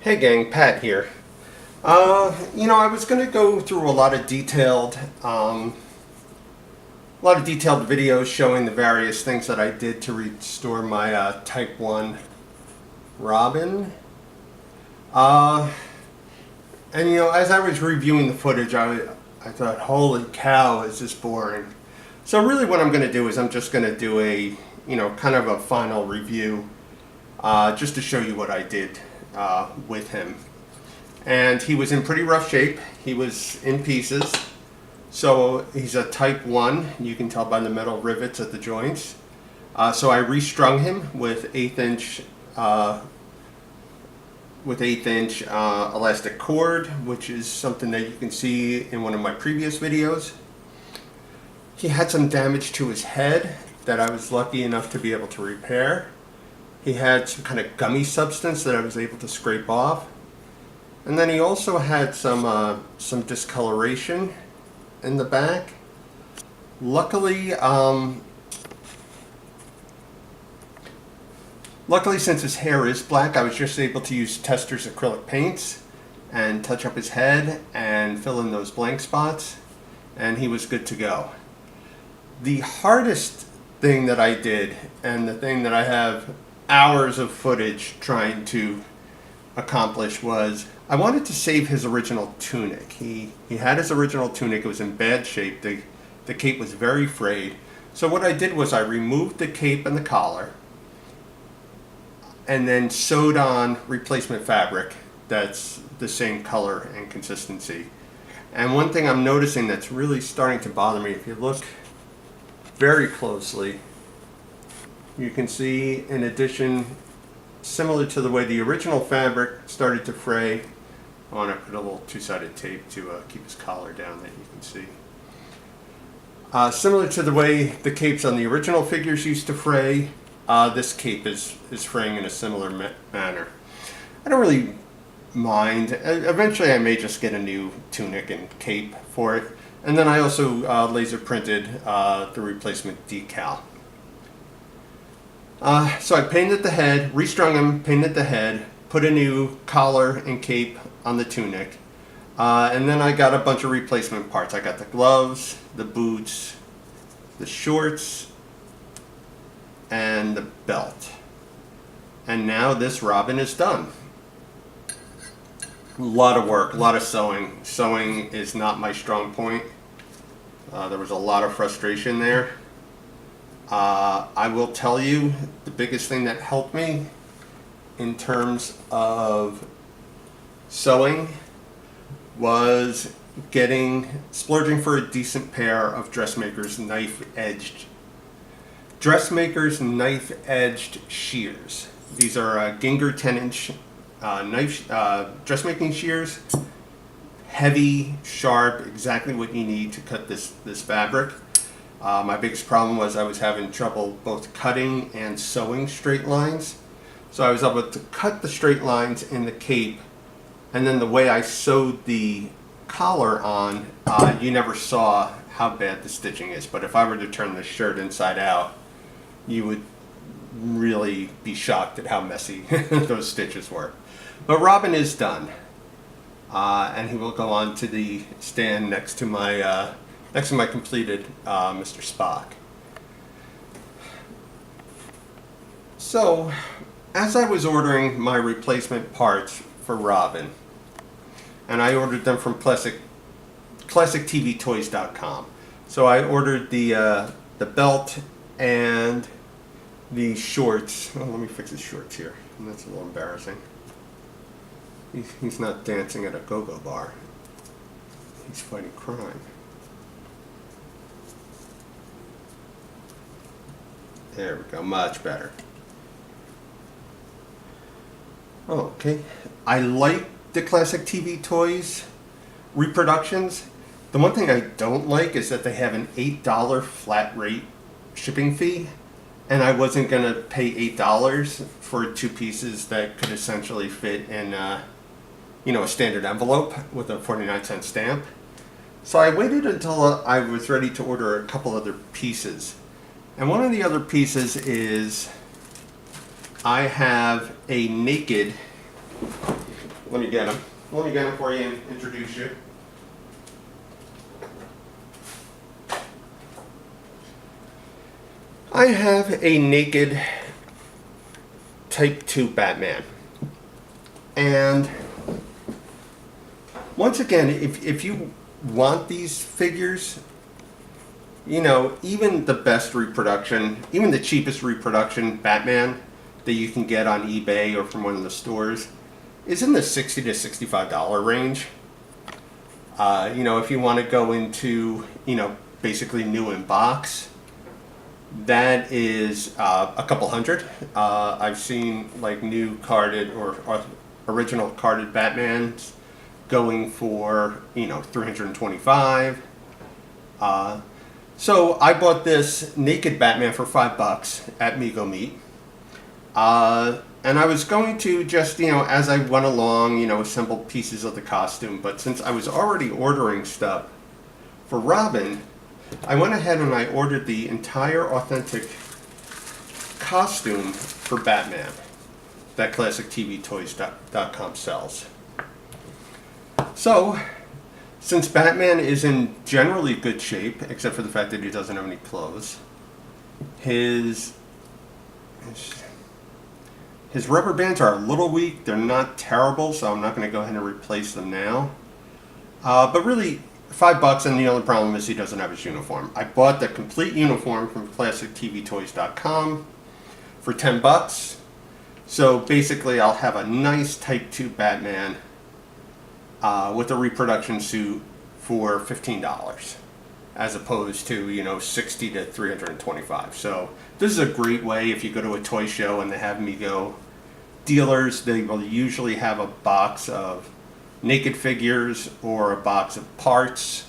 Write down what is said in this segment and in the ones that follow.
Hey gang, Pat here. I was going to go through a lot of detailed videos showing the various things that I did to restore my Type 1 Robin. As I was reviewing the footage, I thought, holy cow, is this boring. So really what I'm going to do is I'm just going to do a, kind of a final review just to show you what I did with him. And he was in pretty rough shape. He was in pieces. So he's a Type 1. You can tell by the metal rivets at the joints. So I restrung him with 1/8 inch elastic cord, which is something that you can see in one of my previous videos. He had some damage to his head that I was lucky enough to be able to repair. He had some kind of gummy substance that I was able to scrape off. And then he also had some discoloration in the back. Luckily, since his hair is black, I was just able to use Tester's acrylic paints and touch up his head and fill in those blank spots, and he was good to go. The hardest thing that I did, and the thing that I have hours of footage trying to accomplish, was I wanted to save his original tunic. He had his original tunic. It was in bad shape. The cape was very frayed. So what I did was I removed the cape and the collar and then sewed on replacement fabric that's the same color and consistency. And one thing I'm noticing that's really starting to bother me, if you look very closely, you can see, in addition, similar to the way the original fabric started to fray, I want to put a little two-sided tape to keep his collar down that you can see. Similar to the way the capes on the original figures used to fray, this cape is fraying in a similar manner. I don't really mind. Eventually I may just get a new tunic and cape for it. And then I also laser printed the replacement decal. So I painted the head, restrung him, painted the head, put a new collar and cape on the tunic, and then I got a bunch of replacement parts. I got the gloves, the boots, the shorts, and the belt. And now this Robin is done. A lot of work, a lot of sewing. Sewing is not my strong point. There was a lot of frustration there. I will tell you, the biggest thing that helped me in terms of sewing was splurging for a decent pair of dressmaker's knife-edged shears. These are Ginger 10-inch dressmaking shears. Heavy, sharp, exactly what you need to cut this fabric. My biggest problem was I was having trouble both cutting and sewing straight lines. So I was able to cut the straight lines in the cape, and then the way I sewed the collar on, you never saw how bad the stitching is. But if I were to turn the shirt inside out, you would really be shocked at how messy those stitches were. But Robin is done, and he will go on to the stand next to my completed Mr. Spock. So, as I was ordering my replacement parts for Robin, and I ordered them from classictvtoys.com. So I ordered the belt and the shorts. Oh, let me fix his shorts here. That's a little embarrassing. He's not dancing at a go-go bar. He's fighting crime. There we go, much better. Okay, I like the Classic TV Toys reproductions. The one thing I don't like is that they have an $8 flat rate shipping fee, and I wasn't going to pay $8 for two pieces that could essentially fit in a standard envelope with a 49-cent stamp. So I waited until I was ready to order a couple other pieces. And one of the other pieces is I have a naked let me get them. Let me get them for you and introduce you. I have a naked Type 2 Batman. And once again, if you want these figures, you know, even the best reproduction, even the cheapest reproduction Batman that you can get on eBay or from one of the stores is in the $60 to $65 range. You know, if you want to go into, you know, basically new in box, that is a couple hundred. I've seen like new carded or original carded Batmans going for, you know, $325. So I bought this naked Batman for $5 at Mego Meat. And I was going to just, you know, as I went along, you know, assemble pieces of the costume. But since I was already ordering stuff for Robin, I went ahead and I ordered the entire authentic costume for Batman that ClassicTVToys.com sells. So, since Batman is in generally good shape, except for the fact that he doesn't have any clothes, his rubber bands are a little weak. They're not terrible, so I'm not going to go ahead and replace them now. But really, $5, and the only problem is he doesn't have his uniform. I bought the complete uniform from ClassicTVToys.com for $10. So basically, I'll have a nice Type 2 Batman with a reproduction suit for $15, as opposed to, you know, $60 to $325. So this is a great way if you go to a toy show and they have Mego dealers. They will usually have a box of naked figures or a box of parts.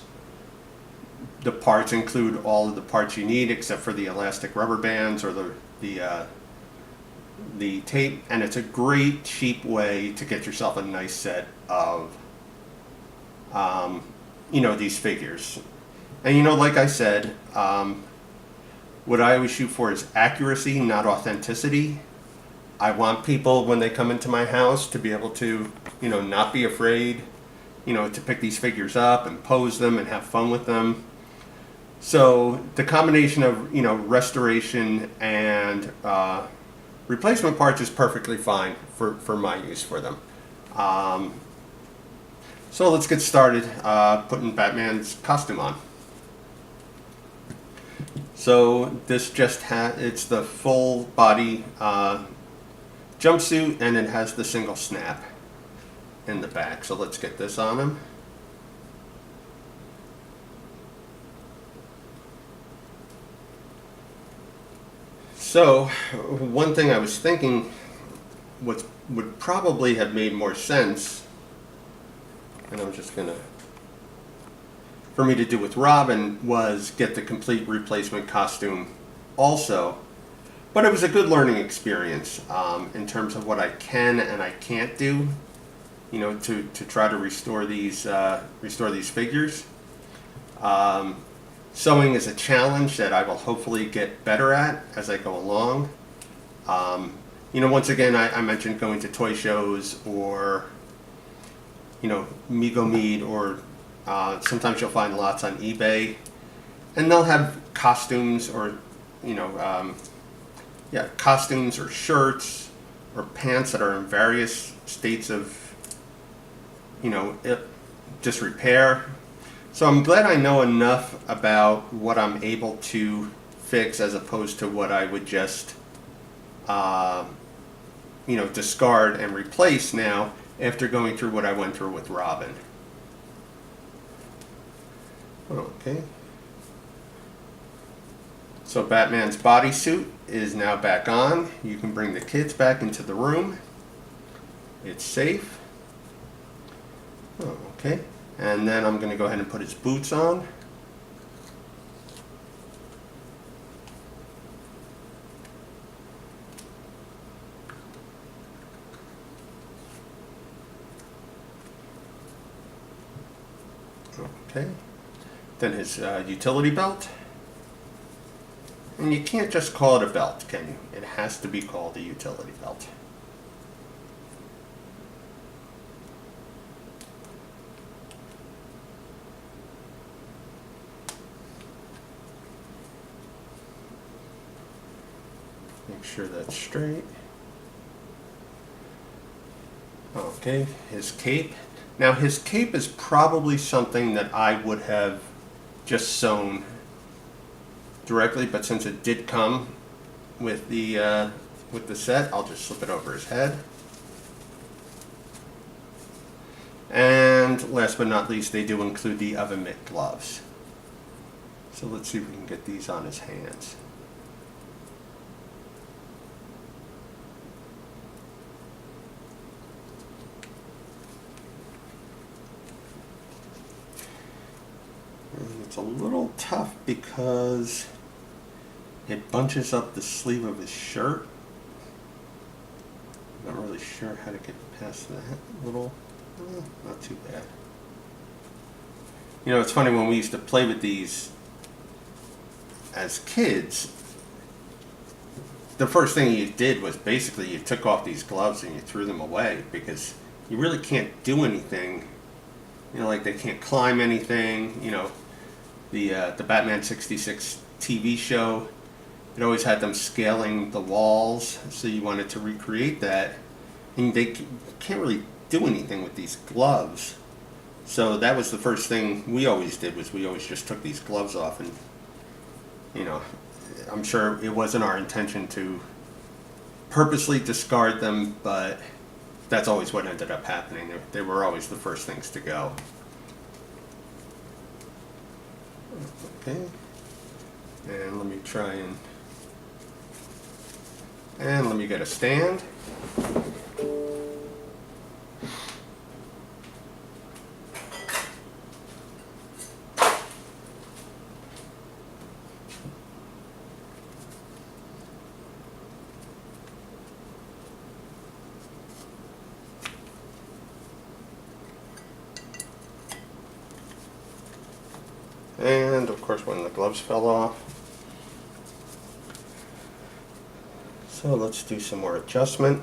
The parts include all of the parts you need except for the elastic rubber bands or the tape, and it's a great cheap way to get yourself a nice set of you know, these figures. And you know, like I said, what I always shoot for is accuracy, not authenticity. I want people, when they come into my house, to be able to, you know, not be afraid, you know, to pick these figures up and pose them and have fun with them. So the combination of, you know, restoration and replacement parts is perfectly fine for my use for them. So let's get started putting Batman's costume on. So this just it's the full body jumpsuit, and it has the single snap in the back. So let's get this on him. So one thing I was thinking would probably have made more sense, and I'm just gonna, for me to do with Robin, was get the complete replacement costume also. But it was a good learning experience in terms of what I can and I can't do, you know, to try to restore these figures. Sewing is a challenge that I will hopefully get better at as I go along. You know, once again, I mentioned going to toy shows or, you know, Mego Meat, or sometimes you'll find lots on eBay, and they'll have costumes or, you know, costumes or shirts or pants that are in various states of, you know, disrepair. So I'm glad I know enough about what I'm able to fix as opposed to what I would just, you know, discard and replace now after going through what I went through with Robin. Okay. So Batman's bodysuit is now back on. You can bring the kids back into the room. It's safe. Okay. And then I'm going to go ahead and put his boots on. Okay. Then his utility belt. And you can't just call it a belt, can you? It has to be called a utility belt. sure that's straight. Okay, his cape. Now his cape is probably something that I would have just sewn directly, but since it did come with the set, I'll just slip it over his head. And last but not least, they do include the oven mitt gloves. So let's see if we can get these on his hands. It's a little tough because it bunches up the sleeve of his shirt. I'm not really sure how to get past that little, not too bad. You know, it's funny, when we used to play with these as kids, the first thing you did was basically you took off these gloves and you threw them away, because you really can't do anything. You know, like they can't climb anything. You know, the Batman '66 TV show, it always had them scaling the walls, so you wanted to recreate that, and they can't really do anything with these gloves. So that was the first thing we always did, was we always just took these gloves off. And you know, I'm sure it wasn't our intention to purposely discard them, but that's always what ended up happening. They were always the first things to go. Okay, and let me try and let me get a stand. And of course, when the gloves fell off. So let's do some more adjustment.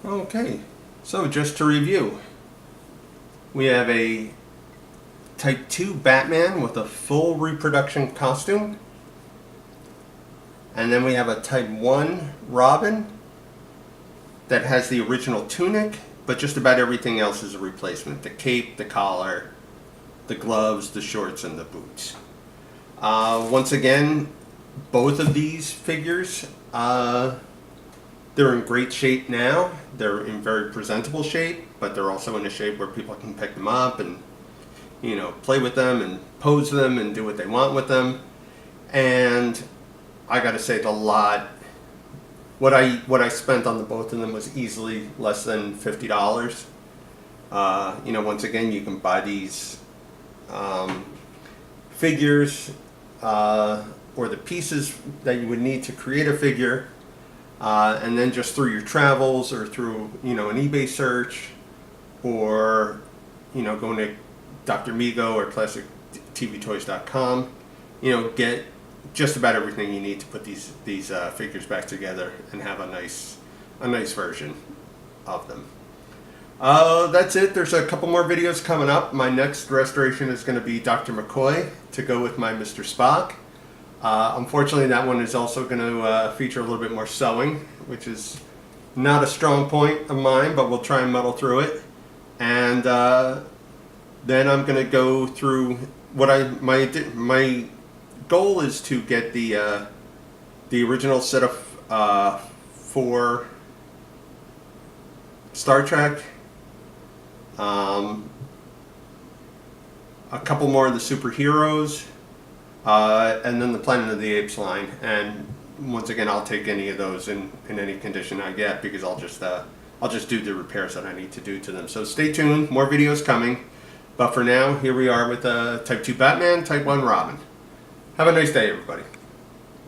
Okay, so just to review, we have a Type 2 Batman with a full reproduction costume, and then we have a Type 1 Robin that has the original tunic, but just about everything else is a replacement. The cape, the collar, the gloves, the shorts, and the boots. Once again, both of these figures, they're in great shape now. They're in very presentable shape, but they're also in a shape where people can pick them up and, you know, play with them and pose them and do what they want with them. And I gotta say, the lot, what I spent on the both of them was easily less than $50. You know, once again, you can buy these figures or the pieces that you would need to create a figure. And then just through your travels or through, you know, an eBay search, or, you know, going to Dr. Migo or ClassicTVToys.com, you know, get just about everything you need to put these figures back together and have a nice version of them. That's it. There's a couple more videos coming up. My next restoration is going to be Dr. McCoy to go with my Mr. Spock. Unfortunately, that one is also going to feature a little bit more sewing, which is not a strong point of mine, but we'll try and muddle through it. And then I'm going to go through what my goal is to get the original set of 4 Star Trek, a couple more of the superheroes, and then the Planet of the Apes line. And once again, I'll take any of those in any condition I get, because I'll just do the repairs that I need to do to them. So stay tuned, more videos coming. But for now, here we are with Type 2 Batman, Type 1 Robin. Have a nice day, everybody.